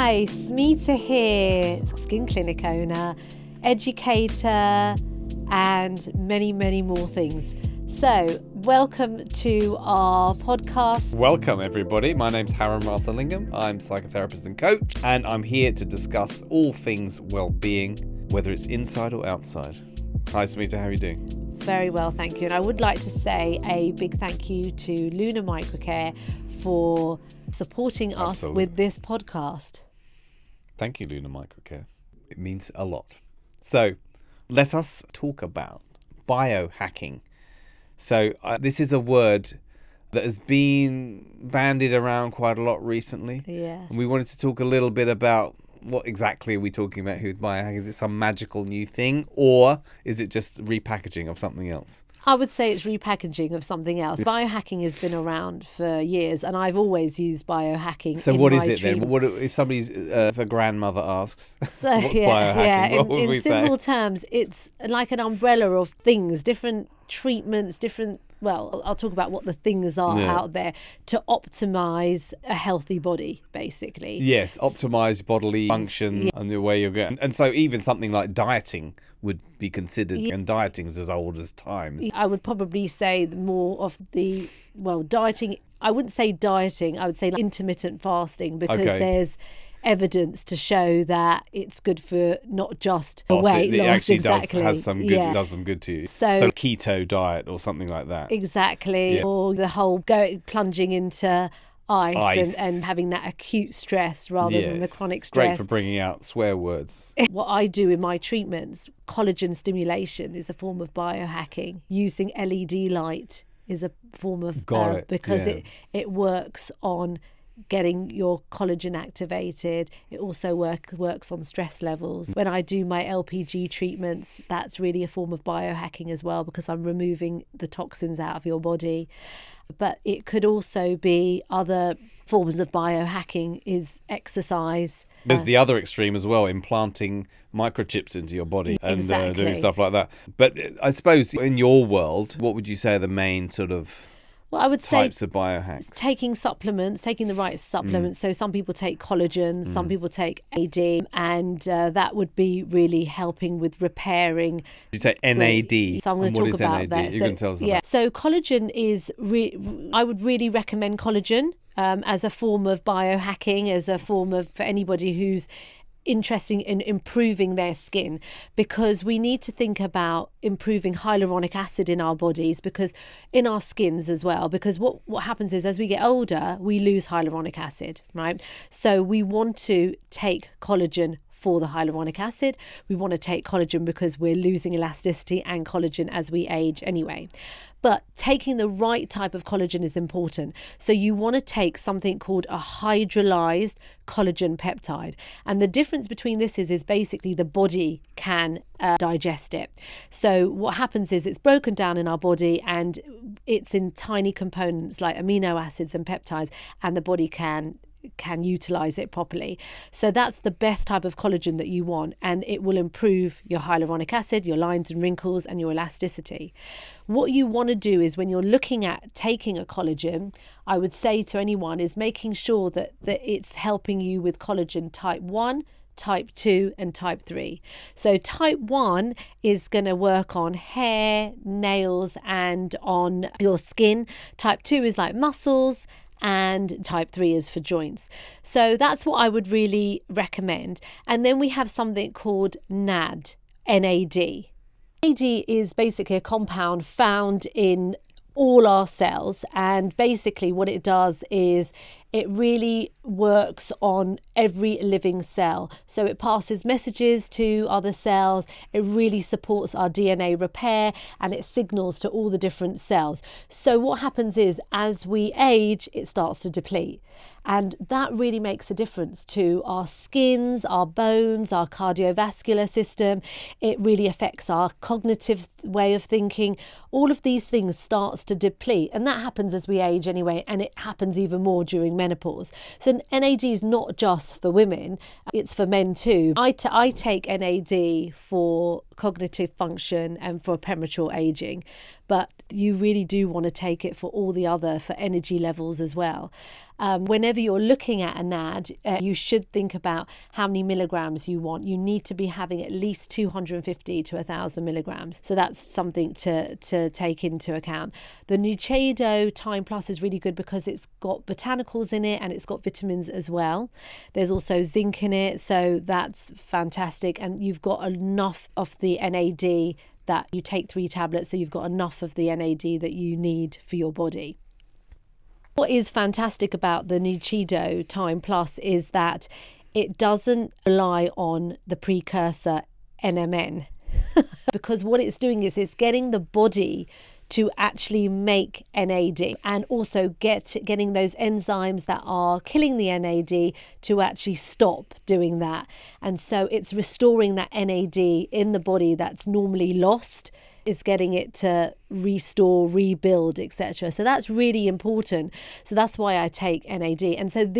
Hi, Smita here, skin clinic owner, educator, and many, many more things. So, welcome to our podcast. Welcome, everybody. My name's Rasalingam. I'm psychotherapist and coach, and I'm here to discuss all things well-being, whether it's inside or outside. Hi, Smita. How are you doing? Very well, thank you. And I would like to say a big thank you to Luna Microcare for supporting us with this podcast. Thank you, Luna Microcare. It means a lot. So, let us talk about biohacking. So, this is a word that has been bandied around quite a lot recently. Yes. And we wanted to talk a little bit about what exactly are we talking about here with biohacking. Is it some magical new thing, or is it just repackaging of something else? I would say it's repackaging of something else. Biohacking has been around for years, and I've always used biohacking. So what is it then? What if somebody's if a grandmother asks, so, what's biohacking? What would we say? In simple terms, it's like an umbrella of things, different treatments, well, I'll talk about what the things are out there to optimise a healthy body, basically. Yes, optimise bodily function and the way you're going. And so even something like dieting would be considered, and dieting's as old as time. I would probably say more of dieting. I wouldn't say dieting, I would say like intermittent fasting, because there's evidence to show that it's good for not just weight loss. It actually does some good to you. So keto diet or something like that. Exactly. Yeah. Or the whole plunging into ice. And having that acute stress rather than the chronic stress. Great for bringing out swear words. What I do in my treatments, collagen stimulation is a form of biohacking. Using LED light is a form of because it works on getting your collagen activated. It also works on stress levels. When I do my LPG treatments, that's really a form of biohacking as well, because I'm removing the toxins out of your body. But it could also be other forms of biohacking, is exercise. There's the other extreme as well, implanting microchips into your body and doing stuff like that. But I suppose in your world, what would you say are the main sort of I would types of biohacks? Taking the right supplements. So some people take collagen, some people take AD, and that would be really helping with repairing. You say NAD. So I'm going to talk about NAD? that. You can tell us about. So collagen is, I would really recommend collagen as a form of biohacking, as a form of, for anybody who's interesting in improving their skin, because we need to think about improving hyaluronic acid in our bodies, because in our skins as well, because what happens is as we get older we lose hyaluronic acid, right? So we want to take collagen for the hyaluronic acid. We want to take collagen because we're losing elasticity and collagen as we age anyway. But taking the right type of collagen is important. So you want to take something called a hydrolyzed collagen peptide. And the difference between this is basically the body can digest it. So what happens is it's broken down in our body and it's in tiny components like amino acids and peptides, and the body can utilize it properly. So that's the best type of collagen that you want, and it will improve your hyaluronic acid, your lines and wrinkles, and your elasticity. What you want to do is, when you're looking at taking a collagen, I would say to anyone, is making sure that it's helping you with collagen type 1, type 2 and type 3. So type 1 is going to work on hair, nails and on your skin. Type 2 is like muscles, and type 3 is for joints. So that's what I would really recommend. And then we have something called NAD, N-A-D. NAD is basically a compound found in all our cells, and basically what it does is it really works on every living cell. So it passes messages to other cells, it really supports our DNA repair, and it signals to all the different cells. So what happens is, as we age, it starts to deplete. And that really makes a difference to our skins, our bones, our cardiovascular system. It really affects our cognitive way of thinking. All of these things starts to deplete, and that happens as we age anyway, and it happens even more during menopause. So NAD is not just for women, it's for men too. I take NAD for cognitive function and for premature aging, but you really do want to take it for all the other, for energy levels as well. Whenever you're looking at an ad, you should think about how many milligrams you want. You need to be having at least 250 to 1,000 milligrams. So that's something to take into account. The Nuchedo Time Plus is really good because it's got botanicals in it and it's got vitamins as well. There's also zinc in it, so that's fantastic. And you've got enough of the NAD that you take 3 tablets, so you've got enough of the NAD that you need for your body. What is fantastic about the Nuchedo Time Plus is that it doesn't rely on the precursor NMN because what it's doing is it's getting the body to actually make NAD and also getting those enzymes that are killing the NAD to actually stop doing that. And so it's restoring that NAD in the body that's normally lost. Is getting it to restore, rebuild, etc. So that's really important. So that's why I take NAD. And so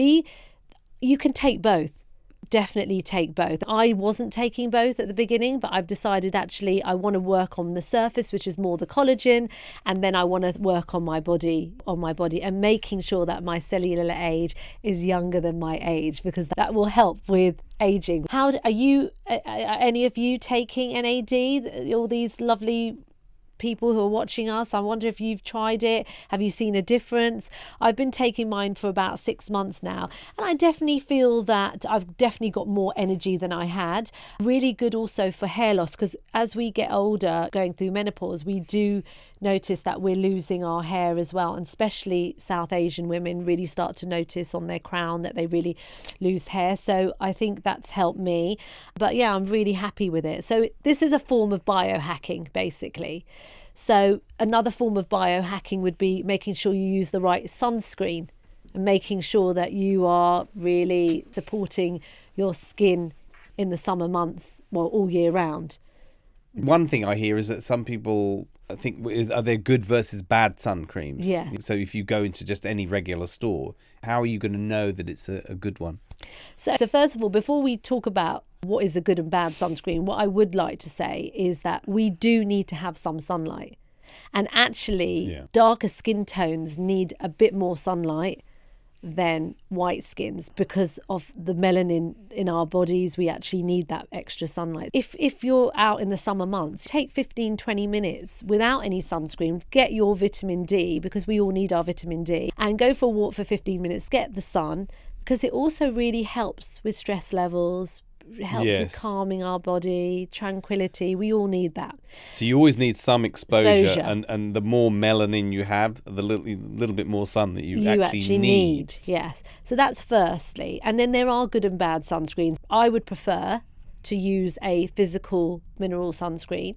you can take both. Definitely take both. I wasn't taking both at the beginning, but I've decided actually I want to work on the surface, which is more the collagen, and then I want to work on my body and making sure that my cellular age is younger than my age, because that will help with aging. How are you? Are any of you taking NAD? All these lovely people who are watching us, I wonder if you've tried it. Have you seen a difference? I've been taking mine for about 6 months now, and I definitely feel that I've definitely got more energy than I had. Really good also for hair loss, because as we get older, going through menopause, we do notice that we're losing our hair as well, and especially South Asian women really start to notice on their crown that they really lose hair. So I think that's helped me. But yeah, I'm really happy with it. So this is a form of biohacking, basically. So another form of biohacking would be making sure you use the right sunscreen and making sure that you are really supporting your skin in the summer months, well, all year round. One thing I hear is that some people think, are there good versus bad sun creams? Yeah. So if you go into just any regular store, how are you going to know that it's a good one? So first of all, before we talk about what is a good and bad sunscreen, what I would like to say is that we do need to have some sunlight. And actually, darker skin tones need a bit more sunlight than white skins because of the melanin in our bodies. We actually need that extra sunlight. If you're out in the summer months, take 15-20 minutes without any sunscreen, get your vitamin D, because we all need our vitamin D, and go for a walk for 15 minutes, get the sun, because it also really helps with stress levels, helps with calming our body, tranquility. We all need that. So you always need some exposure. And the more melanin you have, the little bit more sun that you actually need. Yes. So that's firstly. And then there are good and bad sunscreens. I would prefer to use a physical mineral sunscreen.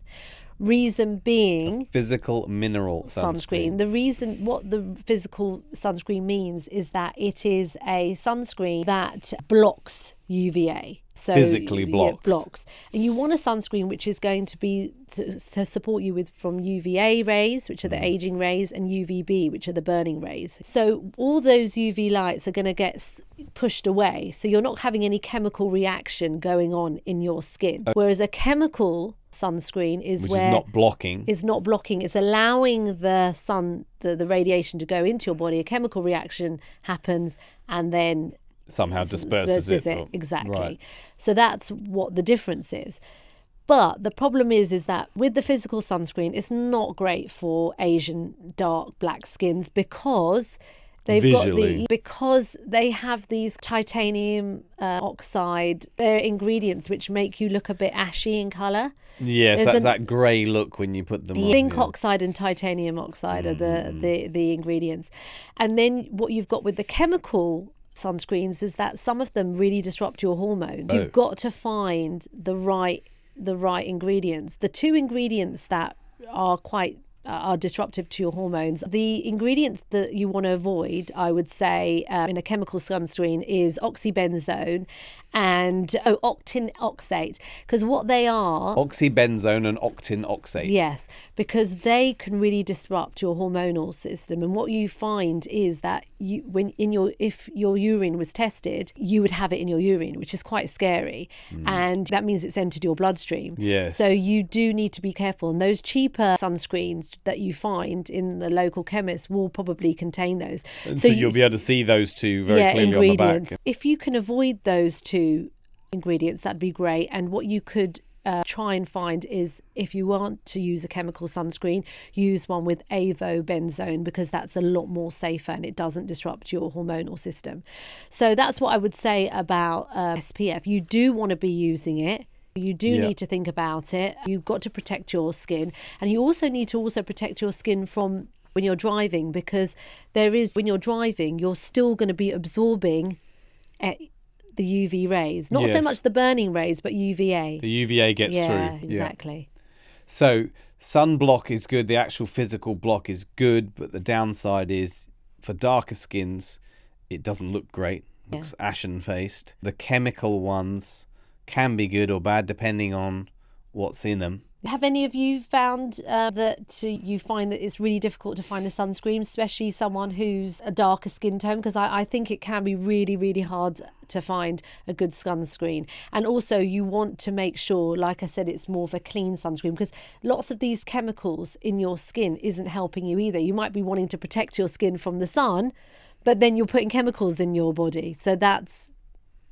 Reason being, physical mineral sunscreen. The reason what the physical sunscreen means is that it is a sunscreen that blocks UVA. So physically blocks. And you want a sunscreen which is going to be to support you with from UVA rays, which are the aging rays, and UVB, which are the burning rays. So all those UV lights are going to get pushed away. So you're not having any chemical reaction going on in your skin. Whereas a chemical sunscreen is not blocking. It's allowing the sun, the radiation to go into your body. A chemical reaction happens and then somehow disperses it. Exactly. Right. So that's what the difference is. But the problem is that with the physical sunscreen, it's not great for Asian dark black skins because because they have these titanium oxide, they're ingredients which make you look a bit ashy in colour. Yes, that's that grey look when you put them on. Zinc oxide and titanium oxide are the ingredients. And then what you've got with the chemical sunscreens is that some of them really disrupt your hormones. You've got to find the right ingredients. The two ingredients that are disruptive to your hormones. The ingredients that you want to avoid, I would say, in a chemical sunscreen is oxybenzone and octin oxate, because what they are, Oxybenzone and octin oxate. yes, because they can really disrupt your hormonal system. And what you find is that if your urine was tested, you would have it in your urine, which is quite scary. And that means it's entered your bloodstream. Yes. So you do need to be careful. And those cheaper sunscreens that you find in the local chemist will probably contain those. And so you'll be able to see those two very clearly on the back. If you can avoid those two ingredients, that'd be great. And what you could try and find is, if you want to use a chemical sunscreen, use one with avobenzone, because that's a lot more safer and it doesn't disrupt your hormonal system. So that's what I would say about SPF. You do want to be using it. You do need to think about it. You've got to protect your skin, and you also need to protect your skin from when you're driving, because when you're driving, you're still going to be absorbing the UV rays, not so much the burning rays, but UVA. The UVA gets through. Yeah, exactly. So sunblock is good. The actual physical block is good, but the downside is for darker skins, it doesn't look great. It looks ashen-faced. The chemical ones can be good or bad depending on what's in them. Have any of you found that you find that it's really difficult to find a sunscreen, especially someone who's a darker skin tone? Because I think it can be really, really hard to find a good sunscreen. And also you want to make sure, like I said, it's more of a clean sunscreen, because lots of these chemicals in your skin isn't helping you either. You might be wanting to protect your skin from the sun, but then you're putting chemicals in your body. So that's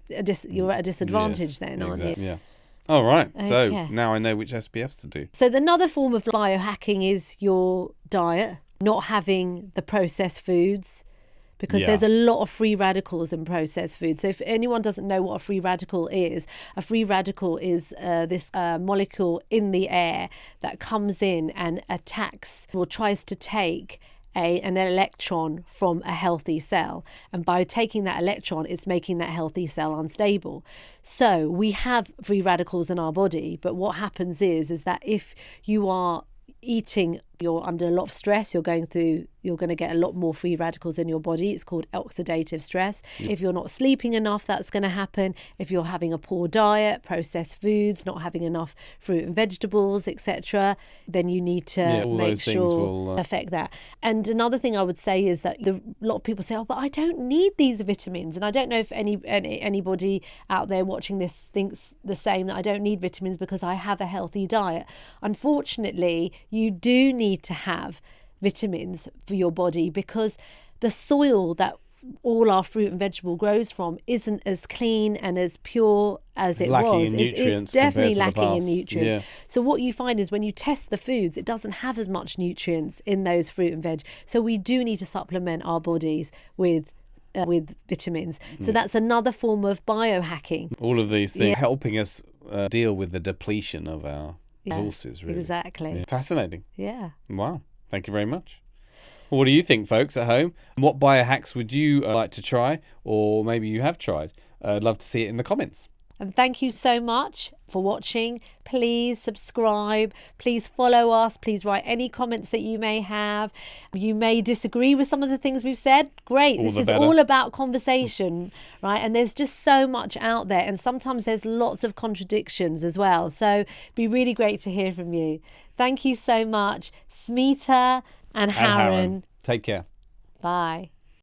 you're at a disadvantage then, aren't you? Yeah. All right. Okay. So now I know which SPFs to do. So another form of biohacking is your diet, not having the processed foods, because there's a lot of free radicals in processed food. So if anyone doesn't know what a free radical is this molecule in the air that comes in and attacks or tries to take an electron from a healthy cell, and by taking that electron, it's making that healthy cell unstable. So we have free radicals in our body, but what happens is that if you are eating, you're under a lot of stress, you're going to get a lot more free radicals in your body. It's called oxidative stress. If you're not sleeping enough, that's going to happen. If you're having a poor diet, processed foods, not having enough fruit and vegetables, etc., then you need to make sure affect that. And another thing I would say is that a lot of people say, oh, but I don't need these vitamins. And I don't know if anybody out there watching this thinks the same, that I don't need vitamins because I have a healthy diet. Unfortunately, you do need to have vitamins for your body, because the soil that all our fruit and vegetable grows from isn't as clean and as pure as it was. It's definitely lacking in nutrients. Yeah. So what you find is when you test the foods, it doesn't have as much nutrients in those fruit and veg. So we do need to supplement our bodies with vitamins. So that's another form of biohacking. All of these things helping us deal with the depletion of our resources, really. Exactly. Yeah. Fascinating. Yeah. Wow. Thank you very much. What do you think, folks, at home? What biohacks would you like to try, or maybe you have tried? I'd love to see it in the comments. And thank you so much for watching. Please subscribe. Please follow us. Please write any comments that you may have. You may disagree with some of the things we've said. Great. This is all about conversation, right? And there's just so much out there. And sometimes there's lots of contradictions as well. So it'd be really great to hear from you. Thank you so much. Smita and Harren. Take care. Bye.